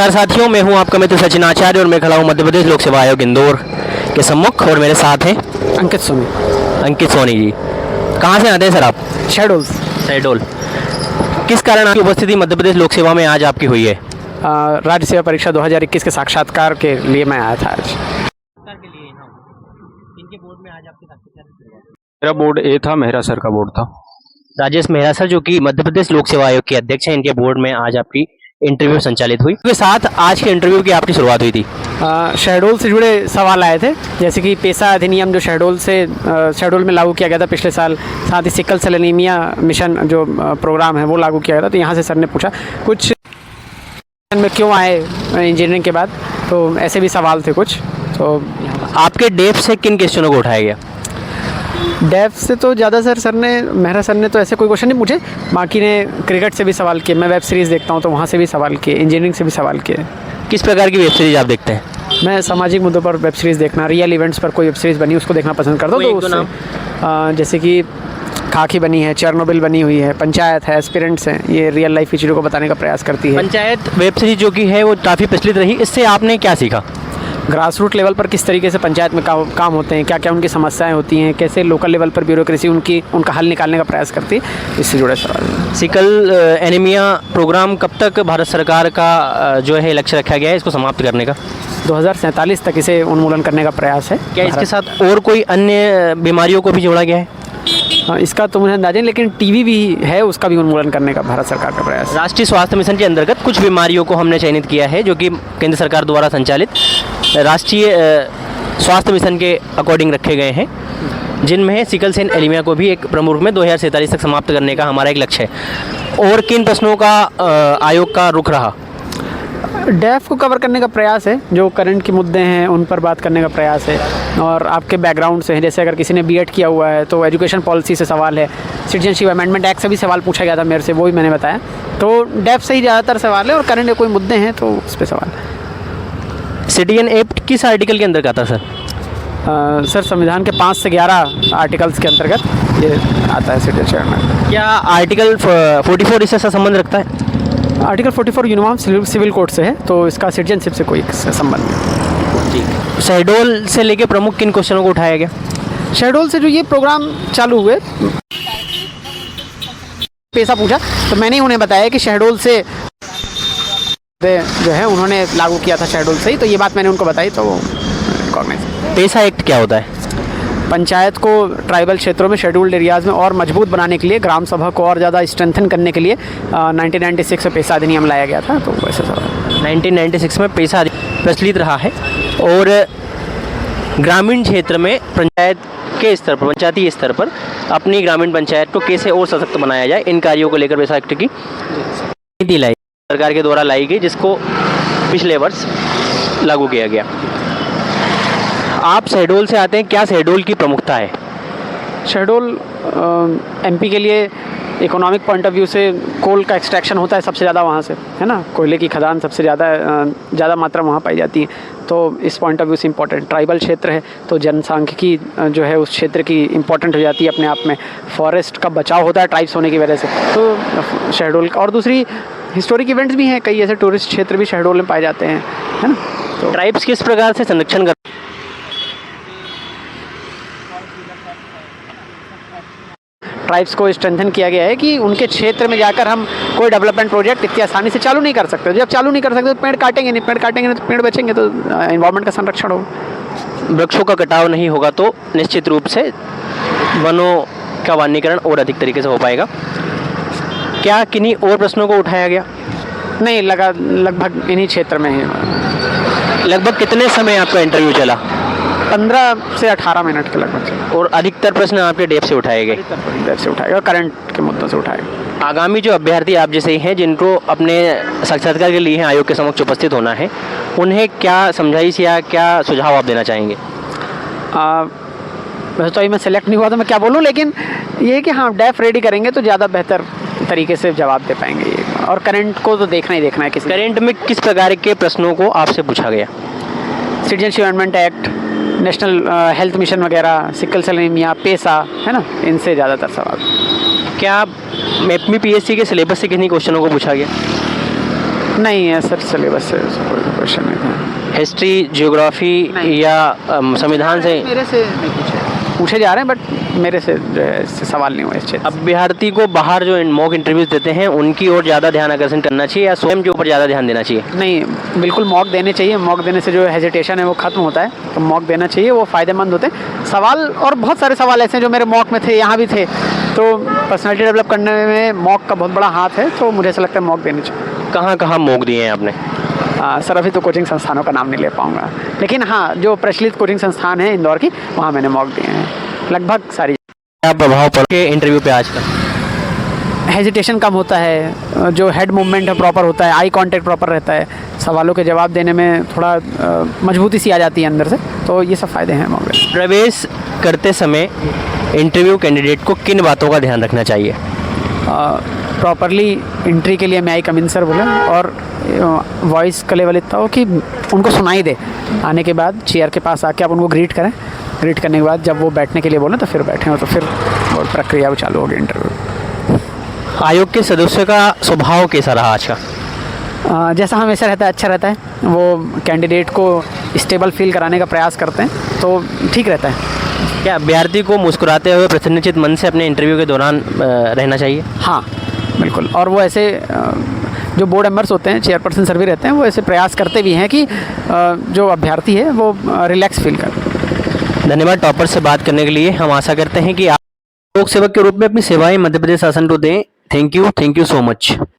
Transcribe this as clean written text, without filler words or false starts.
नमस्कार साथियों, मैं हूं आपका मित्र सचिन आचार्य और मैं खड़ा हूं मध्य प्रदेश लोक सेवा आयोग इंदौर के सम्मुख और मेरे साथ हैं अंकित सोनी। अंकित सोनी जी। कहां से आते हैं सर आप? शहडोल। किस कारण आपकी उपस्थिति मध्य प्रदेश लोक सेवा में आज आपकी हुई है? राज्य सेवा परीक्षा 2021 के साक्षात्कार के लिए मैं आया था आज। मेरा बोर्ड ए था, मेहरा सर का बोर्ड था। राजेश मेहरा सर जो कि मध्य प्रदेश लोक सेवा आयोग के अध्यक्ष हैं, इनके बोर्ड में आज आपकी इंटरव्यू संचालित हुई। के साथ आज के इंटरव्यू की आपकी शुरुआत हुई थी। शहडोल से जुड़े सवाल आए थे, जैसे कि पेशा अधिनियम जो शहडोल में लागू किया गया था पिछले साल, साथ ही सिकल सेल एनीमिया मिशन जो प्रोग्राम है वो लागू किया गया था। तो यहाँ से सर ने पूछा कुछ में क्यों आए इंजीनियरिंग के बाद, तो ऐसे भी सवाल थे कुछ। तो आपके डेफ से किन क्वेश्चनों को उठाया गया? डेफ से तो ज़्यादा मेहरा सर ने तो ऐसे कोई क्वेश्चन नहीं पूछे, बाकी ने क्रिकेट से भी सवाल किए, मैं वेब सीरीज़ देखता हूँ तो वहाँ से भी सवाल किए, इंजीनियरिंग से भी सवाल किए। किस प्रकार की वेब सीरीज आप देखते हैं? मैं सामाजिक मुद्दों पर वेब सीरीज़ देखना, रियल इवेंट्स पर कोई वेब सीरीज़ बनी उसको देखना पसंद करता हूँ। तो उससे जैसे कि खाकी बनी है, चेरनोबिल बनी हुई है, पंचायत है, एस्पिरेंट्स हैं, ये रियल लाइफ चीज़ों को बताने का प्रयास करती है। पंचायत वेब सीरीज जो कि है वो काफ़ी प्रचलित रही, इससे आपने क्या सीखा? ग्रास रूट लेवल पर किस तरीके से पंचायत में काम होते हैं, क्या क्या उनकी समस्याएं होती हैं, कैसे लोकल लेवल पर ब्यूरोक्रेसी उनका हल निकालने का प्रयास करती है, इससे जुड़े सवाल। सिकल एनीमिया प्रोग्राम कब तक भारत सरकार का जो है लक्ष्य रखा गया है इसको समाप्त करने का? 2047 तक इसे उन्मूलन करने का प्रयास है। क्या इसके साथ और कोई अन्य बीमारियों को भी जोड़ा गया है? इसका तो मुझे अंदाजा नहीं, लेकिन टीवी भी है, उसका भी उन्मूलन करने का भारत सरकार का प्रयास। राष्ट्रीय स्वास्थ्य मिशन के अंतर्गत कुछ बीमारियों को हमने चयनित किया है जो कि केंद्र सरकार द्वारा संचालित राष्ट्रीय स्वास्थ्य मिशन के अकॉर्डिंग रखे गए हैं, जिनमें सिकल सेल एनीमिया को भी एक प्रमुख में 2047 तक समाप्त करने का हमारा एक लक्ष्य है। और किन प्रश्नों का आयोग का रुख रहा? डेफ को कवर करने का प्रयास है, जो करंट के मुद्दे हैं उन पर बात करने का प्रयास है, और आपके बैकग्राउंड से है, जैसे अगर किसी ने बीएड किया हुआ है तो एजुकेशन पॉलिसी से सवाल है, सिटीजनशिप अमेंडमेंट एक्ट से भी सवाल पूछा गया था मेरे से, वो भी मैंने बताया। तो डेफ से ही ज़्यादातर सवाल है और करंट के कोई मुद्दे हैं तो उस पर सवाल है। सिटीजन एक्ट किस आर्टिकल के अंतर्गत आता है सर? सर संविधान के 5 से 11 आर्टिकल्स के अंतर्गत ये आता है सिटीजनशिप में। क्या आर्टिकल 44 इससे संबंध रखता है? आर्टिकल 44 यूनिफॉर्म सिविल कोड से है, तो इसका सिटीजनशिप से कोई संबंध नहीं। ठीक। शहडोल से लेके प्रमुख किन क्वेश्चनों को उठाया गया? शहडोल से जो ये प्रोग्राम चालू हुए, पैसा पूछा तो मैंने उन्हें बताया कि शहडोल से जो है उन्होंने लागू किया था शहडोल से ही, तो ये बात मैंने उनको बताई तो पेशा एक्ट क्या होता है? पंचायत को ट्राइबल क्षेत्रों में शेड्यूल्ड एरियाज़ में और मजबूत बनाने के लिए, ग्राम सभा को और ज़्यादा स्ट्रेंथन करने के लिए 1996 में पेशा अधिनियम लाया गया था। तो वैसे सब 1996 में पेशा प्रचलित रहा है और ग्रामीण क्षेत्र में पंचायत के स्तर पर, पंचायती स्तर पर अपनी ग्रामीण पंचायत को कैसे और सशक्त बनाया जाए, इन कार्यों को लेकर पेशा एक्ट की नीति लाई सरकार के द्वारा लाई गई, जिसको पिछले वर्ष लागू किया गया। आप शहडोल से आते हैं, क्या शहडोल की प्रमुखता है? शहडोल एमपी के लिए इकोनॉमिक पॉइंट ऑफ व्यू से कोल का एक्सट्रैक्शन होता है सबसे ज़्यादा वहाँ से, है ना, कोयले की खदान सबसे ज़्यादा मात्रा वहाँ पाई जाती है, तो इस पॉइंट ऑफ व्यू से इम्पोर्टेंट। ट्राइबल क्षेत्र है तो जनसांख्यिकी जो है उस क्षेत्र की इम्पोर्टेंट हो जाती है अपने आप में, फॉरेस्ट का बचाव होता है ट्राइब्स होने की वजह से, तो शहडोल। और दूसरी हिस्टोरिक इवेंट्स भी हैं, कई ऐसे टूरिस्ट क्षेत्र भी शहडोल में पाए जाते हैं, है ना। तो ट्राइब्स किस प्रकार से संरक्षण कर ट्राइब्स को स्ट्रेंथन किया गया है कि उनके क्षेत्र में जाकर हम कोई डेवलपमेंट प्रोजेक्ट इतनी आसानी से चालू नहीं कर सकते। जब चालू नहीं कर सकते तो पेड़ काटेंगे नहीं तो पेड़ बचेंगे तो एनवायरनमेंट का संरक्षण होगा। वृक्षों का कटाव नहीं होगा तो निश्चित रूप से वनों का वनीकरण और अधिक तरीके से हो पाएगा। क्या किन्हीं और प्रश्नों को उठाया गया? नहीं, लगभग इन्हीं क्षेत्र में ही। लगभग कितने समय आपका इंटरव्यू चला? 15 से 18 मिनट के लगभग। और अधिकतर प्रश्न आपके डेफ से उठाए गए? डेफ से उठाएगा, करंट के मुद्दों से उठाएगा। आगामी जो अभ्यर्थी आप जैसे ही हैं जिनको अपने साक्षात्कार के लिए आयोग के समक्ष उपस्थित होना है, उन्हें क्या समझाइश या क्या सुझाव आप देना चाहेंगे? वैसे तो मैं सेलेक्ट नहीं हुआ तो मैं क्या बोलूँ, लेकिन ये है कि हाँ, डेफ रेडी करेंगे तो ज़्यादा बेहतर तरीके से जवाब दे पाएंगे ये। और करंट को तो देखना ही देखना है। किसी करंट में किस प्रकार के प्रश्नों को आपसे पूछा गया? Citizenship amendment act, national health mission वगैरह, सिकल सेल एनीमिया, पेशा, है ना, इनसे ज़्यादातर सवाल। क्या एपमी पीएससी के सिलेबस से किन्हीं क्वेश्चनों को पूछा गया? नहीं है सर, सिलेबस से कोई क्वेश्चन नहीं था। हिस्ट्री, ज्योग्राफी या संविधान से मेरे से नहीं पूछे जा रहे हैं, बट मेरे से जो है इससे सवाल नहीं हुए इस क्षेत्र। अभ्यर्थी को बाहर जो मॉक इंटरव्यूज देते हैं उनकी ओर ज़्यादा ध्यान आकर्षण करना चाहिए या स्वयं के ऊपर ज़्यादा ध्यान देना चाहिए? नहीं, बिल्कुल मॉक देने चाहिए। मॉक देने से जो हेजिटेशन है वो खत्म होता है, तो मॉक देना चाहिए, वो फ़ायदेमंद होते हैं। सवाल और बहुत सारे सवाल ऐसे हैं जो मेरे मॉक में थे, यहाँ भी थे, तो पर्सनैलिटी डेवलप करने में मॉक का बहुत बड़ा हाथ है, तो मुझे ऐसा लगता है मॉक देनी चाहिए। कहाँ कहाँ मॉक दिए हैं आपने? सर अभी तो कोचिंग संस्थानों का नाम नहीं ले पाऊँगा, लेकिन हाँ जो प्रचलित कोचिंग संस्थान है इंदौर की, वहाँ मैंने मॉक दिए हैं लगभग सारी। क्या प्रभाव पड़ के इंटरव्यू पे आज का? हेजिटेशन कम होता है, जो हेड मूवमेंट है प्रॉपर होता है, आई कांटेक्ट प्रॉपर रहता है, सवालों के जवाब देने में थोड़ा मजबूती सी आ जाती है अंदर से, तो ये सब फ़ायदे हैं मॉक में। प्रवेश करते समय इंटरव्यू कैंडिडेट को किन बातों का ध्यान रखना चाहिए? प्रॉपरली एंट्री के लिए मैं आई कम इन सर बोले, और वॉइस का लेवल इतना हो कि उनको सुनाई दे। आने के बाद चेयर के पास आके आप उनको ग्रीट करें, ग्रीट करने के बाद जब वो बैठने के लिए बोलें तो फिर बैठें, तो फिर वो प्रक्रिया वो चालू होगी इंटरव्यू। आयोग के सदस्यों का स्वभाव कैसा रहा आज का? जैसा हमेशा रहता है, अच्छा रहता है। वो कैंडिडेट को स्टेबल फील कराने का प्रयास करते हैं, तो ठीक रहता है। क्या अभ्यर्थी को मुस्कुराते हुए प्रसन्नचित मन से अपने इंटरव्यू के दौरान रहना चाहिए? हाँ बिल्कुल, और वो ऐसे जो बोर्ड मेंबर्स होते हैं, चेयरपर्सन सर भी रहते हैं, वो ऐसे प्रयास करते भी हैं कि जो अभ्यर्थी है वो रिलैक्स फील करे। धन्यवाद टॉपर से बात करने के लिए। हम आशा करते हैं कि आप लोक सेवक के रूप में अपनी सेवाएं मध्य प्रदेश शासन को दें। Thank you so much.